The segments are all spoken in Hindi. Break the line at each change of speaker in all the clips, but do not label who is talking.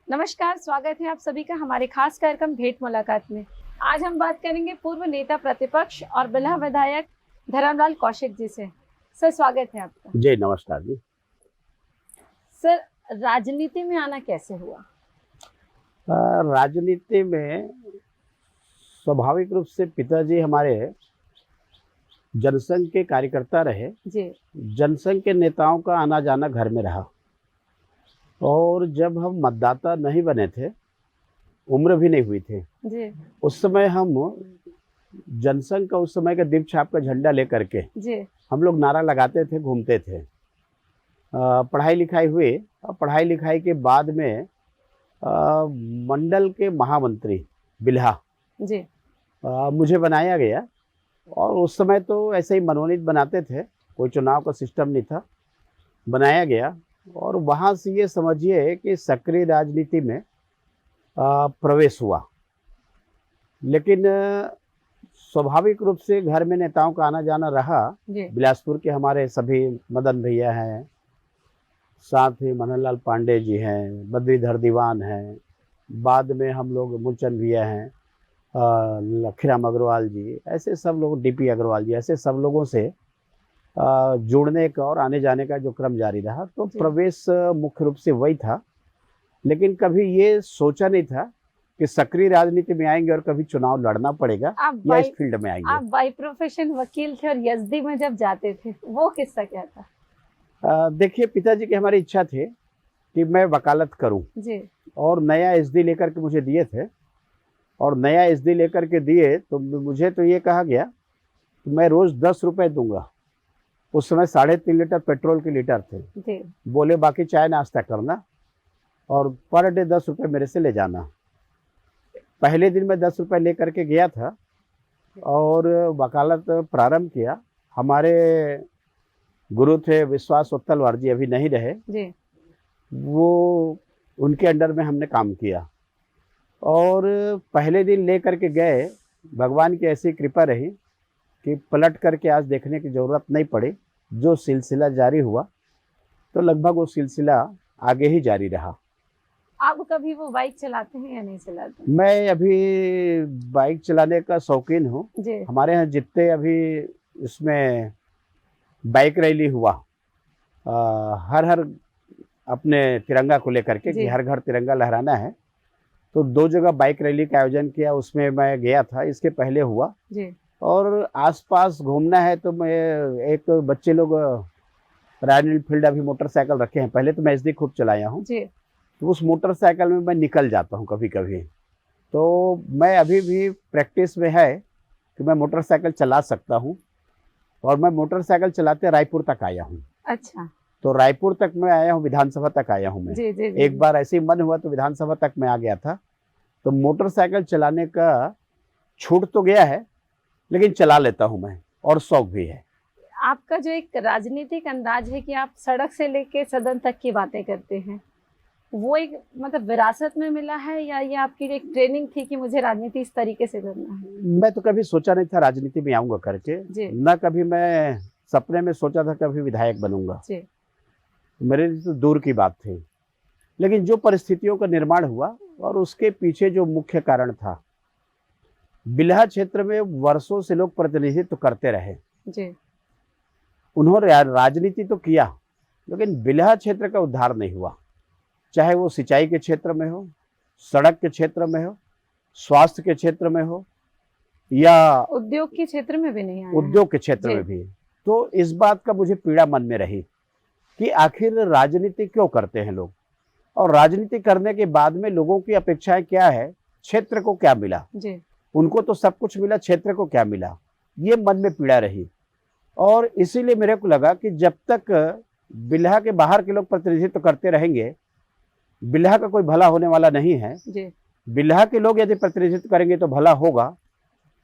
नमस्कार, स्वागत है आप सभी का हमारे खास कार्यक्रम भेंट मुलाकात में। आज हम बात करेंगे पूर्व नेता प्रतिपक्ष और बिल्हा विधायक धर्मलाल कौशिक जी से। सर, स्वागत है आपका।
जी नमस्कार जी।
सर, राजनीति में आना कैसे हुआ?
राजनीति में स्वाभाविक रूप से पिताजी हमारे जनसंघ के कार्यकर्ता रहे।
जी।
जनसंघ के नेताओं का आना जाना घर में रहा और जब हम मतदाता नहीं बने थे, उम्र भी नहीं हुई थी,
जी।
उस समय हम जनसंघ का उस समय का दीप छाप का झंडा लेकर के
जी।
हम लोग नारा लगाते थे, घूमते थे। पढ़ाई लिखाई हुई और पढ़ाई लिखाई के बाद में मंडल के महामंत्री बिल्हा
जी।
मुझे बनाया गया और उस समय तो ऐसे ही मनोनीत बनाते थे, कोई चुनाव का सिस्टम नहीं था, बनाया गया और वहाँ से ये समझिए कि सक्रिय राजनीति में प्रवेश हुआ। लेकिन स्वाभाविक रूप से घर में नेताओं का आना जाना रहा। बिलासपुर के हमारे सभी मदन भैया हैं, साथ ही मनोहरलाल पांडे जी हैं, बद्रीधर दीवान हैं, बाद में हम लोग मूलचंद भैया हैं, लखीराम अग्रवाल जी, ऐसे सब लोग, डीपी अग्रवाल जी, ऐसे सब लोगों से जुड़ने का और आने जाने का जो क्रम जारी रहा। तो प्रवेश मुख्य रूप से वही था, लेकिन कभी ये सोचा नहीं था कि सक्रिय राजनीति में आएंगे और कभी चुनाव लड़ना पड़ेगा या इस फील्ड में आएंगे।
आप बाई प्रोफेशन वकील थे और एसडी में जब जाते थे, वो किस्सा क्या था?
देखिए, पिताजी की हमारी इच्छा थी कि मैं वकालत करूं
जी। और
नया एसडी लेकर के मुझे दिए थे और नया एसडी लेकर के दिए तो मुझे तो ये कहा गया कि मैं रोज 10 रुपए दूंगा। उस समय 3.5 लीटर पेट्रोल के लीटर थे
जी।
बोले बाकी चाय नाश्ता करना और पर डे 10 रुपए मेरे से ले जाना। पहले दिन मैं 10 रुपए लेकर के गया था और वकालत प्रारंभ किया। हमारे गुरु थे विश्वास उत्तलवार जी, अभी नहीं रहे
जी।
वो, उनके अंडर में हमने काम किया और पहले दिन ले करके गए। भगवान की ऐसी कृपा रही कि पलट करके आज देखने की ज़रूरत नहीं पड़ी। जो सिलसिला जारी हुआ तो लगभग वो सिलसिला आगे ही जारी रहा।
आप कभी वो बाइक चलाते हैं या नहीं चलाते?
मैं अभी बाइक चलाने का शौकीन हूँ। हमारे यहाँ जितने अभी इसमें बाइक रैली हुआ, हर अपने तिरंगा को लेकर के कि हर घर तिरंगा लहराना है, तो 2 जगह बाइक रैली का आयोजन किया, उसमें मैं गया था। इसके पहले हुआ जी। और आसपास घूमना है तो मैं, एक बच्चे लोग रॉयल एनफील्ड अभी मोटरसाइकिल रखे हैं, पहले तो मैं एसडी खूब चलाया हूँ, तो उस मोटरसाइकिल में मैं निकल जाता हूँ कभी कभी। तो मैं अभी भी प्रैक्टिस में है कि मैं मोटरसाइकिल चला सकता हूँ और मैं मोटरसाइकिल चलाते रायपुर तक आया हूँ।
अच्छा। तो
रायपुर तक मैं आया हूँ, विधानसभा तक आया हूँ मैं। जी। एक बार ऐसे ही मन हुआ तो विधानसभा तक मैं आ गया था। तो मोटरसाइकिल चलाने का छूट तो गया है, लेकिन चला लेता हूँ मैं और शौक भी है।
आपका जो एक राजनीतिक अंदाज है कि आप सड़क से लेके सदन तक की बातें करते हैं, वो एक मतलब विरासत में मिला है या ये आपकी एक ट्रेनिंग थी कि मुझे राजनीति इस तरीके से करना है? मैं
तो कभी सोचा नहीं था राजनीति में आऊंगा करके, न कभी मैं सपने में सोचा था कभी विधायक बनूंगा, मेरे लिए तो दूर की बात थी। लेकिन जो परिस्थितियों का निर्माण हुआ और उसके पीछे जो मुख्य कारण था, बिल्हा क्षेत्र में वर्षों से लोग प्रतिनिधित्व करते रहे जी। उन्होंने राजनीति तो किया, लेकिन बिल्हा क्षेत्र का उद्धार नहीं हुआ। चाहे वो सिंचाई के क्षेत्र में हो, सड़क के क्षेत्र में हो, स्वास्थ्य के क्षेत्र में हो या
उद्योग के क्षेत्र में भी नहीं आया।
उद्योग के क्षेत्र में भी। तो इस बात का मुझे पीड़ा मन में रही कि आखिर राजनीति क्यों करते हैं लोग, और राजनीति करने के बाद में लोगों की अपेक्षाएं क्या है, क्षेत्र को क्या मिला जी। उनको तो सब कुछ मिला, क्षेत्र को क्या मिला, ये मन में पीड़ा रही। और इसीलिए मेरे को लगा कि जब तक बिल्हा के बाहर के लोग प्रतिनिधित्व करते रहेंगे, बिल्हा का कोई भला होने वाला नहीं है जी। बिल्हा के लोग यदि प्रतिनिधित्व करेंगे तो भला होगा।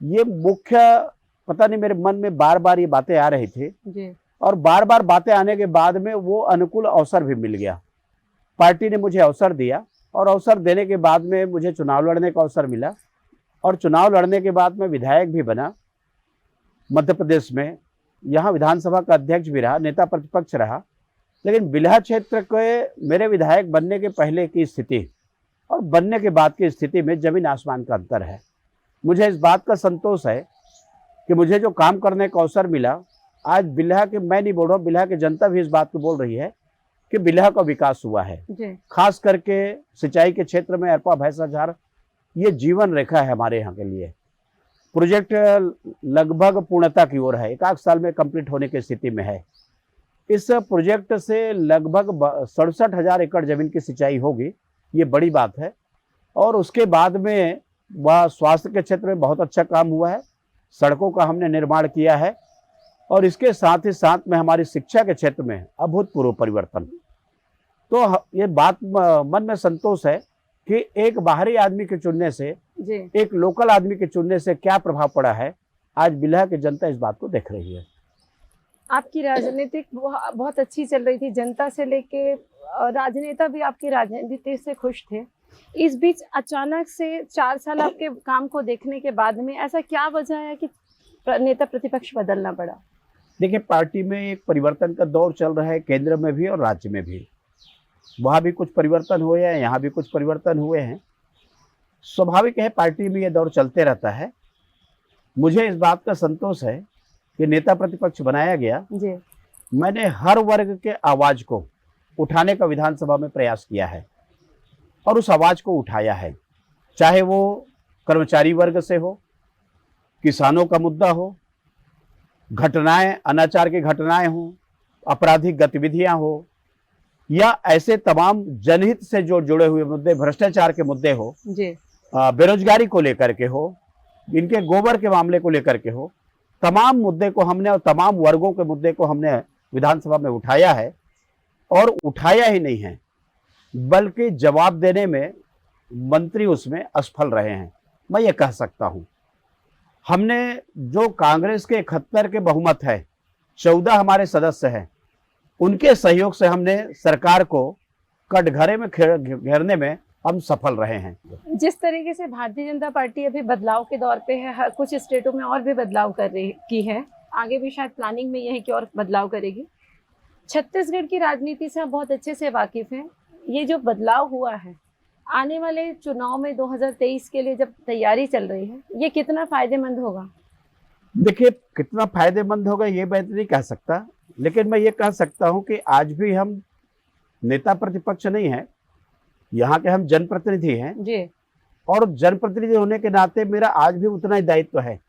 ये मुख्य, पता नहीं, मेरे मन में बार बार ये बातें आ रही थी जी। और बार बार बातें आने के बाद में वो अनुकूल अवसर भी मिल गया। पार्टी ने मुझे अवसर दिया और अवसर देने के बाद में मुझे चुनाव लड़ने का अवसर मिला और चुनाव लड़ने के बाद में विधायक भी बना मध्य प्रदेश में। यहाँ विधानसभा का अध्यक्ष भी रहा, नेता प्रतिपक्ष रहा। लेकिन बिल्हा क्षेत्र के मेरे विधायक बनने के पहले की स्थिति और बनने के बाद की स्थिति में जमीन आसमान का अंतर है। मुझे इस बात का संतोष है कि मुझे जो काम करने का अवसर मिला, आज बिल्हा के, मैं नहीं बोल रहा हूँ, बिल्हा की जनता भी इस बात को बोल रही है कि बिल्हा का विकास हुआ है। खास करके सिंचाई के क्षेत्र में अरपा भैंसाझार ये जीवन रेखा है हमारे यहाँ के लिए। प्रोजेक्ट लगभग पूर्णता की ओर है, 1 साल में कंप्लीट होने की स्थिति में है। इस प्रोजेक्ट से लगभग 67,000 एकड़ जमीन की सिंचाई होगी, ये बड़ी बात है। और उसके बाद में वह स्वास्थ्य के क्षेत्र में बहुत अच्छा काम हुआ है, सड़कों का हमने निर्माण किया है, और इसके साथ ही साथ में हमारी शिक्षा के क्षेत्र में अभूतपूर्व परिवर्तन। तो ये बात मन में संतोष है कि एक बाहरी आदमी के चुनने से, एक लोकल आदमी के चुनने से क्या प्रभाव पड़ा है, आज बिल्हा की जनता इस बात को देख रही है।
आपकी राजनीतिक बहुत अच्छी चल रही थी, जनता से लेके राजनेता भी आपकी राजनीति से खुश थे। इस बीच अचानक से 4 साल आपके काम को देखने के बाद में ऐसा क्या वजह है कि नेता प्रतिपक्ष बदलना पड़ा?
देखिए, पार्टी में एक परिवर्तन का दौर चल रहा है, केंद्र में भी और राज्य में भी। वहाँ भी कुछ परिवर्तन हुए हैं, यहाँ भी कुछ परिवर्तन हुए हैं। स्वाभाविक है, पार्टी में ये दौर चलते रहता है। मुझे इस बात का संतोष है कि नेता प्रतिपक्ष बनाया गया
जी।
मैंने हर वर्ग के आवाज़ को उठाने का विधानसभा में प्रयास किया है और उस आवाज़ को उठाया है, चाहे वो कर्मचारी वर्ग से हो, किसानों का मुद्दा हो, घटनाएं, अनाचार की घटनाएं हो, आपराधिक गतिविधियां हो, या ऐसे तमाम जनहित से जो जुड़े हुए मुद्दे, भ्रष्टाचार के मुद्दे हो, बेरोजगारी को लेकर के हो, इनके गोबर के मामले को लेकर के हो, तमाम मुद्दे को हमने और तमाम वर्गों के मुद्दे को हमने विधानसभा में उठाया है। और उठाया ही नहीं है, बल्कि जवाब देने में मंत्री उसमें असफल रहे हैं, मैं ये कह सकता हूँ। हमने जो कांग्रेस के 71 के बहुमत है, 14 हमारे सदस्य हैं, उनके सहयोग से हमने सरकार को कटघरे में घेरने में हम सफल रहे हैं।
जिस तरीके से भारतीय जनता पार्टी अभी बदलाव के दौर पे है, कुछ स्टेटों में और भी बदलाव कर रही की है, आगे भी शायद प्लानिंग में यह है कि और बदलाव करेगी। छत्तीसगढ़ की राजनीति से आप बहुत अच्छे से वाकिफ हैं। ये जो बदलाव हुआ है, आने वाले चुनाव में 2023 के लिए जब तैयारी चल रही है, ये कितना फायदेमंद होगा?
देखिए, कितना फायदेमंद होगा ये मैं नहीं कह सकता, लेकिन मैं ये कह सकता हूँ कि आज भी हम नेता प्रतिपक्ष नहीं है, यहाँ के हम जनप्रतिनिधि हैं जी। और जनप्रतिनिधि होने के नाते मेरा आज भी उतना ही दायित्व है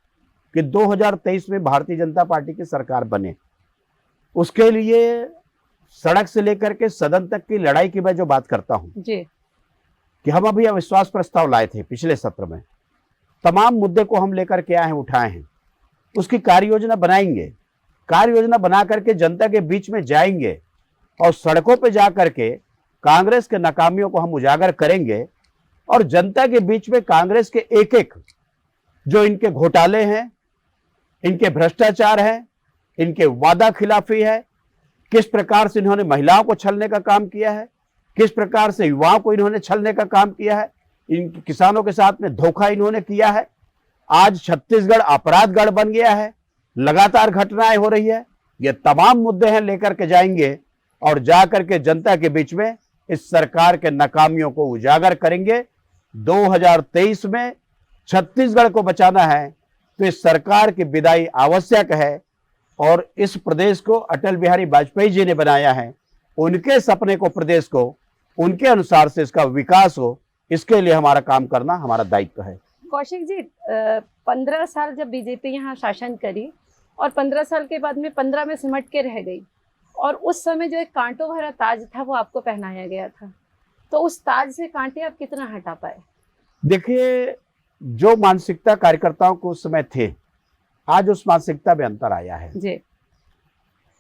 कि 2023 में भारतीय जनता पार्टी की सरकार बने। उसके लिए सड़क से लेकर के सदन तक की लड़ाई की मैं जो बात करता हूँ जी, कि हम अभी अविश्वास प्रस्ताव लाए थे पिछले सत्र में, तमाम मुद्दे को हम लेकर के आए हैं, उठाए हैं, उसकी कार्य योजना बनाएंगे, कार्य योजना बना करके जनता के बीच में जाएंगे और सड़कों पे जा करके कांग्रेस के नाकामियों को हम उजागर करेंगे और जनता के बीच में कांग्रेस के एक एक जो इनके घोटाले हैं, इनके भ्रष्टाचार है, इनके वादा खिलाफी है, किस प्रकार से इन्होंने महिलाओं को छलने का काम किया है, किस प्रकार से युवाओं को इन्होंने छलने का काम किया है, इन किसानों के साथ में धोखा इन्होंने किया है। आज छत्तीसगढ़ अपराधगढ़ बन गया है, लगातार घटनाएं हो रही है। ये तमाम मुद्दे हैं, लेकर के जाएंगे और जा करके जनता के बीच में इस सरकार के नाकामियों को उजागर करेंगे। 2023 में छत्तीसगढ़ को बचाना है तो इस सरकार की विदाई आवश्यक है और इस प्रदेश को अटल बिहारी वाजपेयी जी ने बनाया है, उनके सपने को, प्रदेश को उनके अनुसार से इसका विकास हो, इसके लिए हमारा काम करना हमारा दायित्व है।
कौशिक जी, 15 साल जब बीजेपी यहाँ शासन करी और 15 साल के बाद में 15 में सिमट के रह गई, और उस समय जो एक कांटों भरा ताज था वो आपको पहनाया गया था, तो उस ताज से कांटे आप कितना हटा पाए?
देखिए, जो मानसिकता कार्यकर्ताओं को उस समय थे, आज उस मानसिकता में अंतर आया है जी।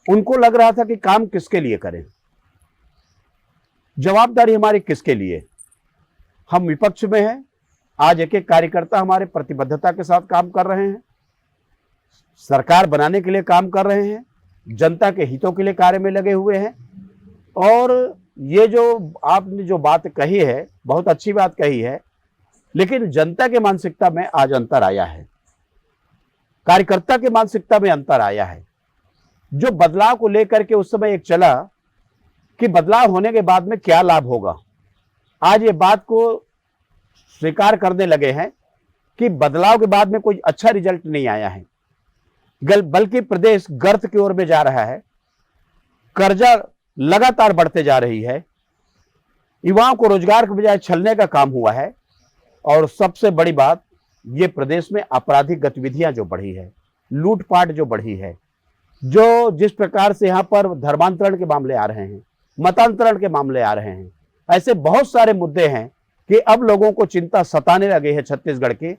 उनको लग रहा था कि काम किसके लिए करें, जवाबदारी हमारी किसके लिए। हम विपक्ष में हैं, आज एक एक कार्यकर्ता हमारे प्रतिबद्धता के साथ काम कर रहे हैं, सरकार बनाने के लिए काम कर रहे हैं, जनता के हितों के लिए कार्य में लगे हुए हैं। और ये जो आपने जो बात कही है, बहुत अच्छी बात कही है, लेकिन जनता के मानसिकता में आज अंतर आया है, कार्यकर्ता के मानसिकता में अंतर आया है। जो बदलाव को लेकर के उस समय एक चला कि बदलाव होने के बाद में क्या लाभ होगा, आज ये बात को स्वीकार करने लगे हैं कि बदलाव के बाद में कोई अच्छा रिजल्ट नहीं आया है, बल्कि प्रदेश गर्त की ओर में जा रहा है, कर्जा लगातार बढ़ते जा रही है, युवाओं को रोजगार के बजाय छलने का काम हुआ है, और सबसे बड़ी बात, ये प्रदेश में आपराधिक गतिविधियां जो बढ़ी है, लूटपाट जो बढ़ी है, जो जिस प्रकार से यहाँ पर धर्मांतरण के मामले आ रहे हैं, मतांतरण के मामले आ रहे हैं, ऐसे बहुत सारे मुद्दे हैं कि अब लोगों को चिंता सताने लगे है छत्तीसगढ़ की।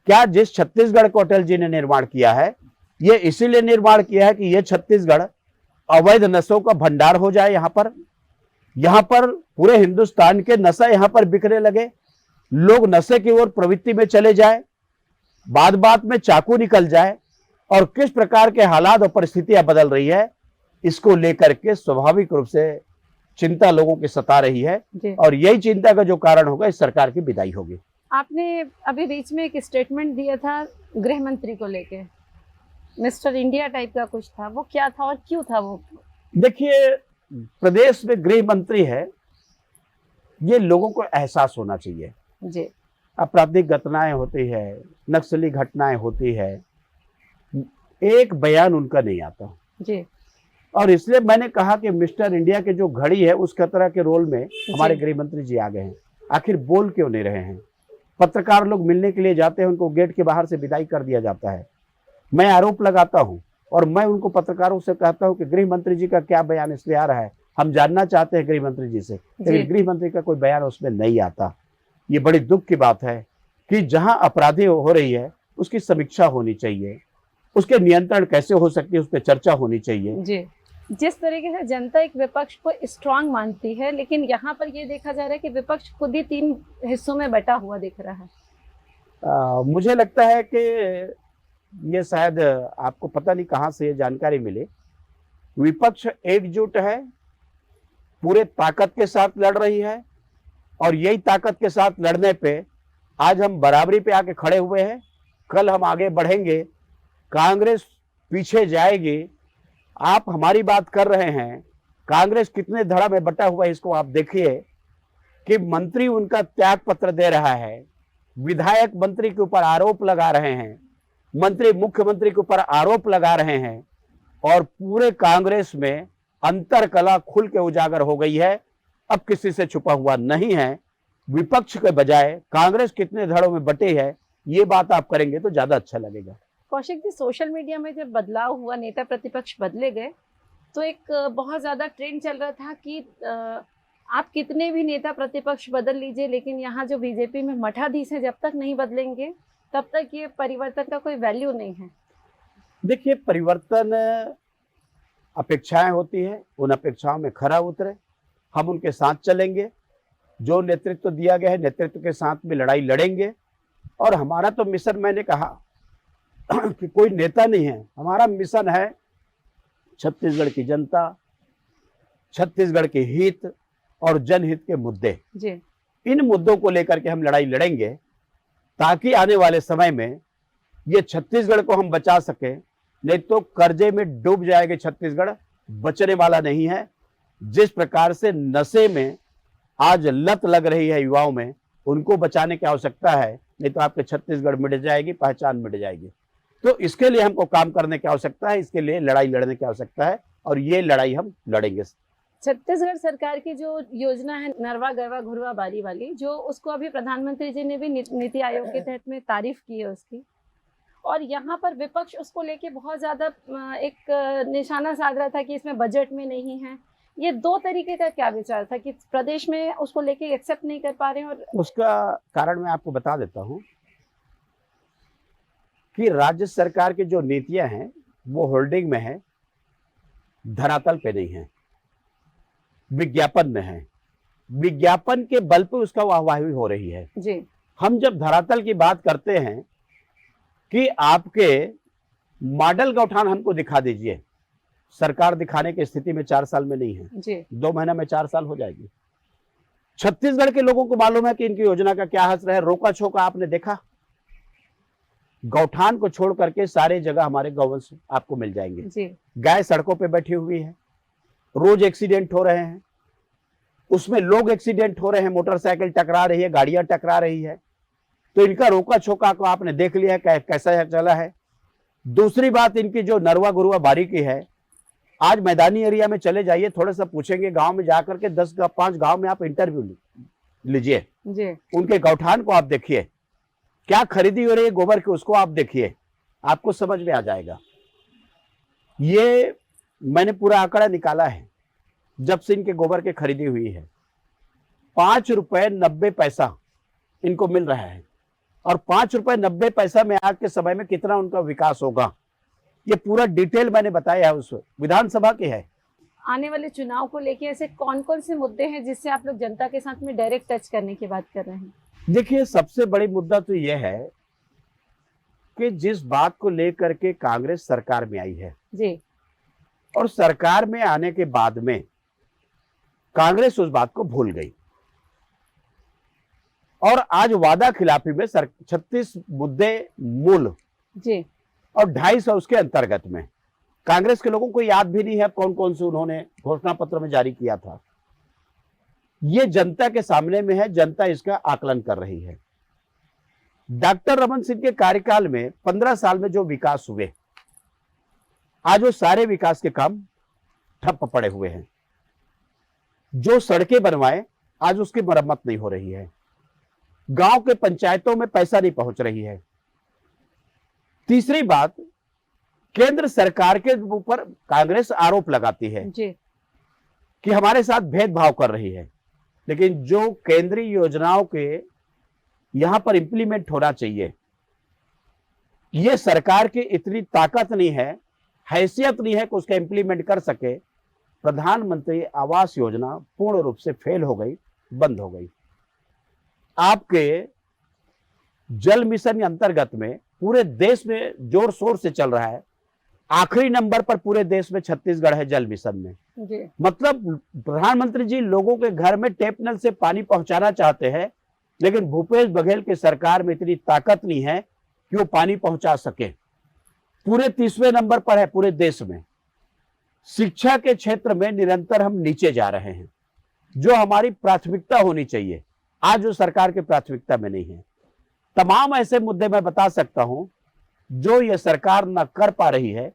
क्या जिस छत्तीसगढ़ को अटल जी ने निर्माण किया है, ये इसीलिए निर्माण किया है कि ये छत्तीसगढ़ अवैध नशों का भंडार हो जाए। यहाँ पर पूरे हिंदुस्तान के नशा यहाँ पर बिकने लगे, लोग नशे की ओर प्रवृत्ति में चले जाए, बात बात में चाकू निकल जाए, और किस प्रकार के हालात और परिस्थितियां बदल रही है, इसको लेकर के स्वाभाविक रूप से चिंता लोगों की सता रही है, और यही चिंता का जो कारण होगा, इस सरकार की विदाई होगी।
आपने अभी बीच में एक स्टेटमेंट दिया था गृह मंत्री को लेके, मिस्टर इंडिया टाइप का कुछ था, वो क्या था और क्यों था वो?
देखिए, प्रदेश में गृह मंत्री है, ये लोगों को एहसास होना चाहिए
जी।
आपराधिक घटनाएं होती है, नक्सली घटनाएं होती है, एक बयान उनका नहीं आता जी। और इसलिए मैंने कहा कि मिस्टर इंडिया के जो घड़ी है, उस तरह के रोल में हमारे गृह मंत्री जी आ गए हैं। आखिर बोल क्यों नहीं रहे हैं? पत्रकार लोग मिलने के लिए जाते हैं, उनको गेट के बाहर से विदाई कर दिया जाता है। मैं आरोप लगाता हूं और मैं उनको पत्रकारों से कहता हूं कि गृह मंत्री जी का क्या बयान इसलिए आ रहा है, हम जानना चाहते हैं गृह मंत्री जी से, लेकिन गृह मंत्री का कोई बयान उसमें नहीं आता। ये बड़ी दुख की बात है कि जहां अपराधी हो रही है, उसकी समीक्षा होनी चाहिए, उसके नियंत्रण कैसे हो सकती है, उस पर चर्चा होनी चाहिए
जी। जिस तरीके से जनता एक विपक्ष को स्ट्रांग मानती है, लेकिन यहाँ पर ये देखा जा रहा है कि विपक्ष खुद ही 3 हिस्सों में बटा हुआ दिख रहा है।
मुझे लगता है कि ये शायद आपको पता नहीं कहां से ये जानकारी मिली, विपक्ष एकजुट है, पूरे ताकत के साथ लड़ रही है, और यही ताकत के साथ लड़ने पे आज हम बराबरी पे आके खड़े हुए हैं। कल हम आगे बढ़ेंगे, कांग्रेस पीछे जाएगी। आप हमारी बात कर रहे हैं, कांग्रेस कितने धड़ा में बटा हुआ है, इसको आप देखिए कि मंत्री उनका त्याग पत्र दे रहा है, विधायक मंत्री के ऊपर आरोप लगा रहे हैं, मंत्री मुख्यमंत्री के ऊपर आरोप लगा रहे हैं, और पूरे कांग्रेस में अंतरकला खुल के उजागर हो गई है। अब किसी से छुपा हुआ नहीं है। विपक्ष के बजाय कांग्रेस कितने धड़ों में बटे है, ये बात आप करेंगे तो ज्यादा अच्छा लगेगा।
कौशिक जी, सोशल मीडिया में जब बदलाव हुआ, नेता प्रतिपक्ष बदले गए, तो एक बहुत ज्यादा ट्रेंड चल रहा था कि आप कितने भी नेता प्रतिपक्ष बदल लीजिए, लेकिन यहाँ जो बीजेपी में मठाधीश है, जब तक नहीं बदलेंगे तब तक ये परिवर्तन का कोई वैल्यू नहीं है। देखिए,
परिवर्तन अपेक्षाएं होती है, उन अपेक्षाओं में खरा उतरे, हम उनके साथ चलेंगे। जो नेतृत्व दिया गया है, नेतृत्व के साथ में लड़ाई लड़ेंगे। और हमारा तो मिशन, मैंने कहा कि कोई नेता नहीं है, हमारा मिशन है छत्तीसगढ़ की जनता, छत्तीसगढ़ के हित और जनहित के मुद्दे जी। इन मुद्दों को लेकर के हम लड़ाई लड़ेंगे, ताकि आने वाले समय में ये छत्तीसगढ़ को हम बचा सके। नहीं तो कर्जे में डूब जाएगा छत्तीसगढ़, बचने वाला नहीं है। जिस प्रकार से नशे में आज लत लग रही है युवाओं में, उनको बचाने की आवश्यकता है, नहीं तो आपके छत्तीसगढ़ मिट जाएगी, पहचान मिट जाएगी। तो इसके लिए हमको काम करने की आवश्यकता है, इसके लिए लड़ाई लड़ने की आवश्यकता है, और ये लड़ाई हम लड़ेंगे।
छत्तीसगढ़ सरकार की जो योजना है नरवा गरवा घुरवा बारी वाली, जो उसको अभी प्रधानमंत्री जी ने भी नीति आयोग के तहत में तारीफ की है उसकी, और यहाँ पर विपक्ष उसको लेके बहुत ज्यादा एक निशाना साध रहा था कि इसमें बजट में नहीं है। ये 2 तरीके का क्या विचार था कि प्रदेश में उसको लेके एक्सेप्ट नहीं कर पा रहे हैं? और उसका
कारण मैं आपको बता देता हूँ कि राज्य सरकार की जो नीतियां हैं वो होल्डिंग में है, धरातल पे नहीं है, विज्ञापन में है। विज्ञापन के बल पे उसका वाहवाही हो रही है जी। हम जब धरातल की बात करते हैं कि आपके मॉडल का उठान हमको दिखा दीजिए, सरकार दिखाने की स्थिति में 4 साल में नहीं है जी। 2 महीना में 4 साल हो जाएगी। छत्तीसगढ़ के लोगों को मालूम है कि इनकी योजना का क्या असर है। रोका छोका आपने देखा, गौठान को छोड़ करके सारे जगह हमारे गौवंश आपको मिल जाएंगे जी। गाय सड़कों पे बैठी हुई है, रोज एक्सीडेंट हो रहे हैं, उसमें लोग एक्सीडेंट हो रहे हैं, मोटरसाइकिल टकरा रही है, गाड़ियां टकरा रही है, तो इनका रोका छोका को आपने देख लिया है कैसा चला है। दूसरी बात, इनकी जो नरवा गुरुआ बारीकी है, आज मैदानी एरिया में चले जाइए, थोड़ा सा पूछेंगे गांव में जाकर के 5 गांव में आप इंटरव्यू लीजिए, उनके गौठान को आप देखिए, क्या खरीदी हो रही है गोबर की, उसको आप देखिए, आपको समझ में आ जाएगा। ये मैंने पूरा आंकड़ा निकाला है, जब से इनके गोबर की खरीदी हुई है 5 रुपए 90 पैसा इनको मिल रहा है, और 5 रुपए 90 पैसा में आज के समय में कितना उनका विकास होगा, ये पूरा डिटेल मैंने बताया है, उस विधानसभा के है।
आने वाले चुनाव को लेके ऐसे कौन कौन से मुद्दे हैं जिससे आप लोग जनता के साथ में डायरेक्ट टच करने की बात कर रहे हैं?
देखिए, सबसे बड़ी मुद्दा तो यह है कि जिस बात को लेकर के कांग्रेस सरकार में आई है
जी,
और सरकार में आने के बाद में कांग्रेस उस बात को भूल गई, और आज वादा खिलाफी में 36 मुद्दे मूल
जी,
और 250 उसके अंतर्गत में कांग्रेस के लोगों को याद भी नहीं है कौन कौन से उन्होंने घोषणा पत्र में जारी किया था। ये जनता के सामने में है, जनता इसका आकलन कर रही है। डॉक्टर रमन सिंह के कार्यकाल में 15 साल में जो विकास हुए, आज वो सारे विकास के काम ठप पड़े हुए हैं। जो सड़कें बनवाए, आज उसकी मरम्मत नहीं हो रही है। गांव के पंचायतों में पैसा नहीं पहुंच रही है। तीसरी बात, केंद्र सरकार के ऊपर कांग्रेस आरोप लगाती है
जी,
कि हमारे साथ भेदभाव कर रही है, लेकिन जो केंद्रीय योजनाओं के यहां पर इंप्लीमेंट होना चाहिए, ये सरकार की इतनी ताकत नहीं है, हैसियत नहीं है कि उसका इंप्लीमेंट कर सके। प्रधानमंत्री आवास योजना पूर्ण रूप से फेल हो गई, बंद हो गई। आपके जल मिशन के अंतर्गत में पूरे देश में जोर शोर से चल रहा है, आखिरी नंबर पर पूरे देश में छत्तीसगढ़ है जल मिशन में
जी।
मतलब प्रधानमंत्री जी लोगों के घर में टेप नल से पानी पहुंचाना चाहते हैं, लेकिन भूपेश बघेल की सरकार में इतनी ताकत नहीं है कि वो पानी पहुंचा सके। पूरे 30वें नंबर पर है पूरे देश में। शिक्षा के क्षेत्र में निरंतर हम नीचे जा रहे हैं, जो हमारी प्राथमिकता होनी चाहिए, आज जो सरकार की प्राथमिकता में नहीं है। तमाम ऐसे मुद्दे मैं बता सकता हूं जो ये सरकार न कर पा रही है।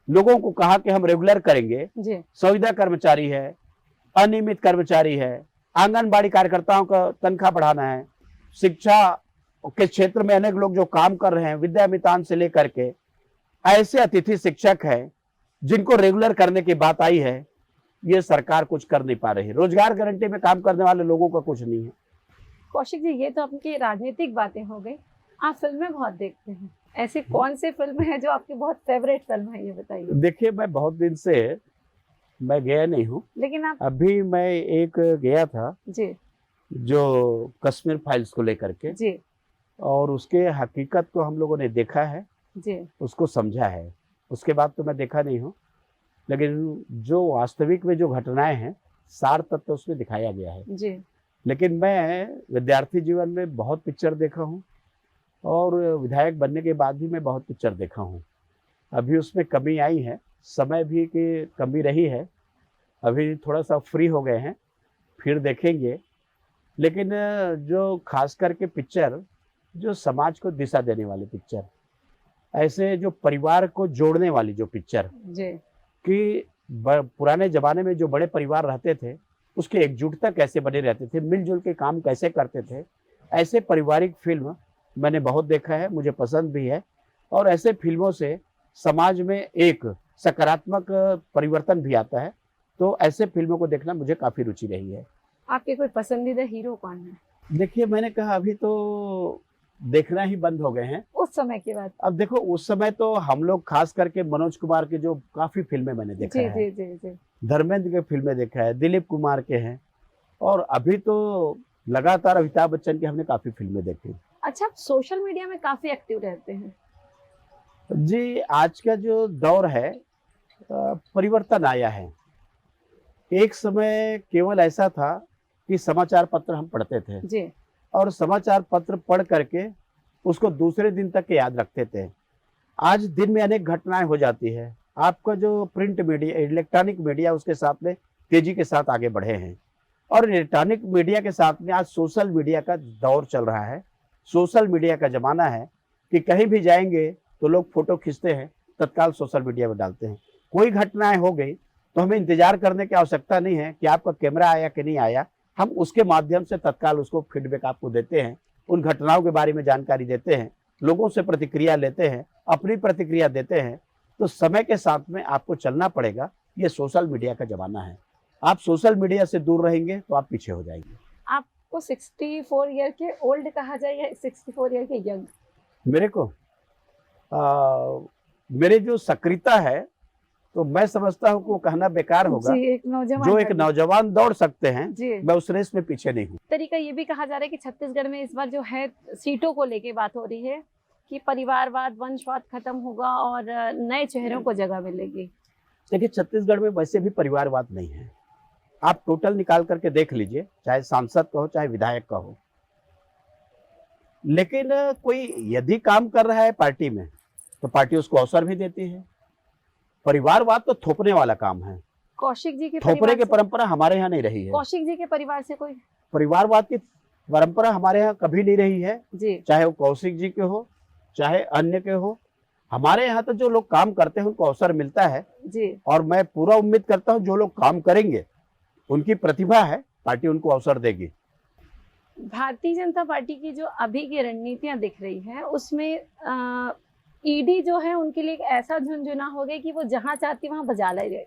लोगों को कहा कि हम रेगुलर करेंगे, संविदा कर्मचारी है, अनियमित कर्मचारी है, आंगनबाड़ी कार्यकर्ताओं का तनख्वाह बढ़ाना है, शिक्षा के क्षेत्र में अनेक लोग जो काम कर रहे हैं, विद्या मितान से लेकर के ऐसे अतिथि शिक्षक हैं जिनको रेगुलर करने की बात आई है, ये सरकार कुछ कर नहीं पा रही है। रोजगार गारंटी में काम करने वाले लोगों का कुछ नहीं है।
कौशिक जी, ये तो आपकी राजनीतिक बातें हो गई, आप फिल्में बहुत देखते हैं, ऐसी कौन सी फिल्म है जो आपकी बहुत फेवरेट फिल्म है, ये बताइए।
देखिए, मैं बहुत दिन से मैं गया नहीं हूँ,
लेकिन आप
अभी मैं एक गया था
जी,
जो कश्मीर फाइल्स को लेकर के
जी,
और उसके हकीकत को हम लोगों ने देखा है
जी,
उसको समझा है। उसके बाद तो मैं देखा नहीं हूँ, लेकिन जो वास्तविक में जो घटनाएं हैं सार तत्व उसमें दिखाया गया है
जी।
लेकिन मैं विद्यार्थी जीवन में बहुत पिक्चर देखा हूँ और विधायक बनने के बाद भी मैं बहुत पिक्चर देखा हूँ। अभी उसमें कमी आई है, समय भी की कमी रही है, अभी थोड़ा सा फ्री हो गए हैं, फिर देखेंगे। लेकिन जो खास करके पिक्चर जो समाज को दिशा देने वाली पिक्चर, ऐसे जो परिवार को जोड़ने वाली जो पिक्चर
जी,
कि पुराने ज़माने में जो बड़े परिवार रहते थे उसकी एकजुटता कैसे बने रहते थे, मिलजुल के काम कैसे करते थे, ऐसे पारिवारिक फिल्म मैंने बहुत देखा है, मुझे पसंद भी है। और ऐसे फिल्मों से समाज में एक सकारात्मक परिवर्तन भी आता है, तो ऐसे फिल्मों को देखना मुझे काफ़ी रुचि रही है।
आपके कोई पसंदीदा हीरो कौन है?
देखिए, मैंने कहा अभी तो देखना ही बंद हो गए हैं।
उस समय की बात।
अब देखो, उस समय तो हम लोग खास करके मनोज कुमार के जो काफ़ी फिल्में मैंने देखा
जी,
है,
जी, जी, जी।
धर्मेंद्र के फिल्में देखा है, दिलीप कुमार के हैं, और अभी तो लगातार अमिताभ बच्चन की हमने काफ़ी फिल्में देखी।
अच्छा, आप सोशल मीडिया में काफी एक्टिव रहते हैं।
जी, आज का जो दौर है परिवर्तन आया है। एक समय केवल ऐसा था कि समाचार पत्र हम पढ़ते थे
जी,
और समाचार पत्र पढ़ करके उसको दूसरे दिन तक याद रखते थे। आज दिन में अनेक घटनाएं हो जाती है। आपका जो प्रिंट मीडिया, इलेक्ट्रॉनिक मीडिया, उसके साथ में तेजी के साथ आगे बढ़े हैं और इलेक्ट्रॉनिक मीडिया के साथ में आज सोशल मीडिया का दौर चल रहा है। सोशल मीडिया का जमाना है कि कहीं भी जाएंगे तो लोग फोटो खींचते हैं, तत्काल सोशल मीडिया में डालते हैं। कोई घटनाएं हो गई तो हमें इंतजार करने की आवश्यकता नहीं है कि आपका कैमरा आया कि नहीं आया, हम उसके माध्यम से तत्काल उसको फीडबैक आपको देते हैं, उन घटनाओं के बारे में जानकारी देते हैं, लोगों से प्रतिक्रिया लेते हैं, अपनी प्रतिक्रिया देते हैं। तो समय के साथ में आपको चलना पड़ेगा, ये सोशल मीडिया का जमाना है। आप सोशल मीडिया से दूर रहेंगे तो आप पीछे हो जाएंगे।
आपको 64 ईयर के ओल्ड कहा जाए या 64 ईयर के यंग?
मेरे को मेरी जो सक्रियता है तो मैं समझता हूँ कि वो कहना बेकार होगा।
जी, एक नौजवान
जो एक नौजवान दौड़ सकते हैं,
जी,
मैं उस रेस में पीछे नहीं हूँ।
तरीका ये भी कहा जा रहा है कि छत्तीसगढ़ में इस बार जो है सीटों को लेके बात हो रही है कि परिवारवाद, वंशवाद खत्म होगा और नए चेहरों को जगह मिलेगी।
देखिए, छत्तीसगढ़ में वैसे भी परिवारवाद नहीं है। आप टोटल निकाल करके देख लीजिए, चाहे सांसद का हो चाहे विधायक का हो। लेकिन कोई यदि काम कर रहा है पार्टी में तो पार्टी उसको अवसर भी देती है। परिवारवाद तो थोपने वाला काम है।
कौशिक जी के
थोपने
परिवार
की
से,
परंपरा हमारे यहाँ नहीं रही है।
कौशिक जी के परिवार से कोई
परिवारवाद की परंपरा हमारे यहाँ कभी नहीं रही है,
जी,
चाहे वो कौशिक जी के हो चाहे अन्य के हो। हमारे यहाँ तो जो लोग काम करते हैं उनको अवसर मिलता है,
जी,
और मैं पूरा उम्मीद करता हूँ जो लोग काम करेंगे, उनकी प्रतिभा है, पार्टी उनको अवसर देगी।
भारतीय जनता पार्टी की जो अभी की रणनीतियां दिख रही है उसमें ईडी जो है उनके लिए एक ऐसा झुंझुना हो गया कि वो जहां चाहती वहां बजा ले रहे।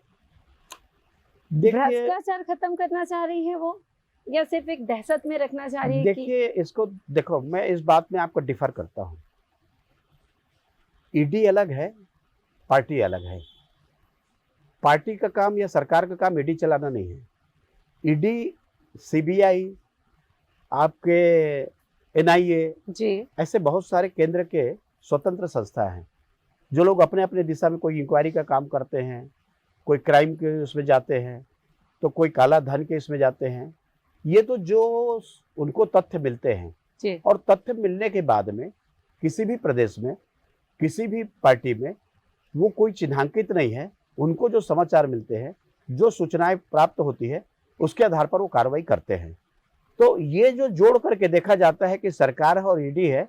देखिए
भ्रष्टाचार खत्म करना चाह रही है वो, या सिर्फ एक दहशत में रखना चाह रही है?
देखिए इसको देखो, मैं इस बात में आपको डिफर करता हूँ। ईडी अलग है, पार्टी अलग है। पार्टी का काम या सरकार का काम ईडी चलाना नहीं है। ईडी, सीबीआई, आपके एनआईए,
जी,
ऐसे बहुत सारे केंद्र के स्वतंत्र संस्था हैं जो लोग अपने अपने दिशा में कोई इंक्वायरी का काम करते हैं, कोई क्राइम के उसमें जाते हैं, तो कोई काला धन के इसमें जाते हैं। ये तो जो उनको तथ्य मिलते हैं,
जी,
और तथ्य मिलने के बाद में किसी भी प्रदेश में, किसी भी पार्टी में वो कोई चिन्हांकित नहीं है। उनको जो समाचार मिलते हैं, जो सूचनाएं प्राप्त होती है, उसके आधार पर वो कार्रवाई करते हैं। तो ये जो जोड़ करके देखा जाता है कि सरकार है और ईडी है,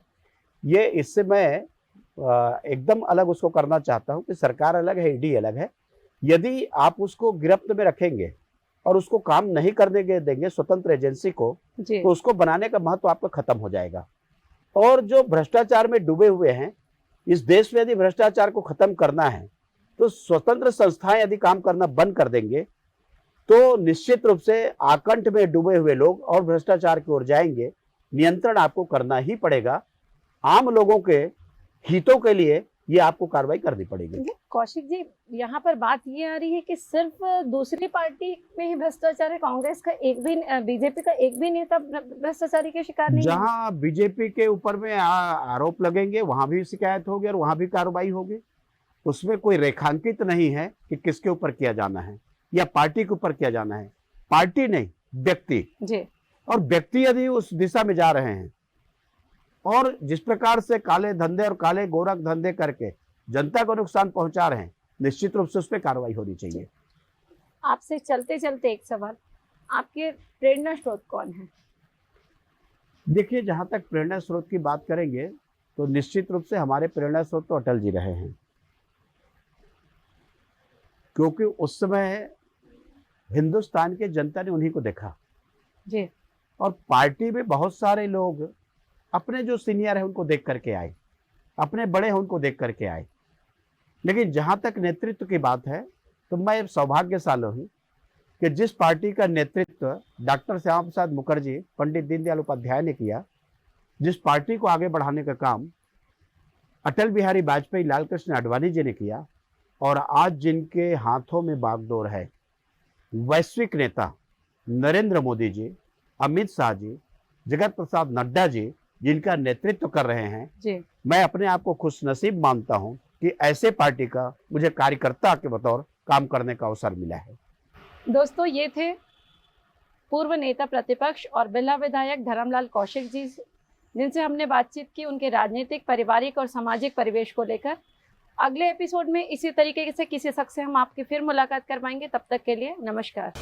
ये इससे मैं एकदम अलग उसको करना चाहता हूं कि सरकार अलग है, ईडी अलग है। यदि आप उसको गिरफ्त में रखेंगे और उसको काम नहीं करने देंगे स्वतंत्र एजेंसी को,
जी,
तो उसको बनाने का महत्व आपका खत्म हो जाएगा। और जो भ्रष्टाचार में डूबे हुए हैं, इस देश में यदि भ्रष्टाचार को खत्म करना है तो स्वतंत्र संस्थाएं यदि काम करना बंद कर देंगे तो निश्चित रूप से आकंठ में डूबे हुए लोग और भ्रष्टाचार की ओर जाएंगे। नियंत्रण आपको करना ही पड़ेगा। आम लोगों के हितों के लिए ये आपको कार्रवाई करनी पड़ेगी।
कौशिक जी, यहाँ पर बात ये आ रही है कि सिर्फ दूसरी पार्टी में ही भ्रष्टाचार है, कांग्रेस का एक भी, बीजेपी का एक भी नेता भ्रष्टाचारी के शिकार नहीं है?
जहां बीजेपी के ऊपर में आरोप लगेंगे वहां भी शिकायत होगी और वहां भी कार्रवाई होगी। उसमें कोई रेखांकित नहीं है कि किसके ऊपर किया जाना है या पार्टी के ऊपर किया जाना है। पार्टी नहीं, व्यक्ति।
जी,
और व्यक्ति यदि उस दिशा में जा रहे हैं और जिस प्रकार से काले धंधे और काले गोरख धंधे करके जनता को नुकसान पहुंचा रहे हैं, निश्चित रूप से उस पर कार्रवाई होनी चाहिए।
आपसे चलते चलते एक सवाल, आपके प्रेरणा स्रोत कौन है?
देखिए, जहां तक प्रेरणा स्रोत की बात करेंगे तो निश्चित रूप से हमारे प्रेरणा स्रोत तो अटल जी रहे हैं, क्योंकि उस समय हिंदुस्तान के जनता ने उन्हीं को देखा।
जी,
और पार्टी में बहुत सारे लोग अपने जो सीनियर है उनको देख करके आए, अपने बड़े हैं उनको देख करके आए। लेकिन जहां तक नेतृत्व की बात है तो मैं सौभाग्यशाली हूँ कि जिस पार्टी का नेतृत्व डॉक्टर श्यामा प्रसाद मुखर्जी, पंडित दीनदयाल उपाध्याय ने किया, जिस पार्टी को आगे बढ़ाने का काम अटल बिहारी वाजपेयी, लाल कृष्ण आडवाणी जी ने किया, और आज जिनके हाथों में बागडोर है, वैश्विक नेता नरेंद्र मोदी जी, अमित शाह जी, जगत प्रसाद नड्डा जी जिनका नेतृत्व कर रहे हैं,
जी,
मैं अपने आप को खुशनसीब मानता हूं कि ऐसे पार्टी का मुझे कार्यकर्ता के बतौर काम करने का अवसर मिला है।
दोस्तों, ये थे पूर्व नेता प्रतिपक्ष और बिल्हा विधायक धर्मलाल कौशिक जी, जिनसे हमने बातचीत की उनके राजनीतिक, पारिवारिक और सामाजिक परिवेश को लेकर। अगले एपिसोड में इसी तरीके से किसी शख्स से हम आपकी फिर मुलाकात कर पाएंगे। तब तक के लिए नमस्कार।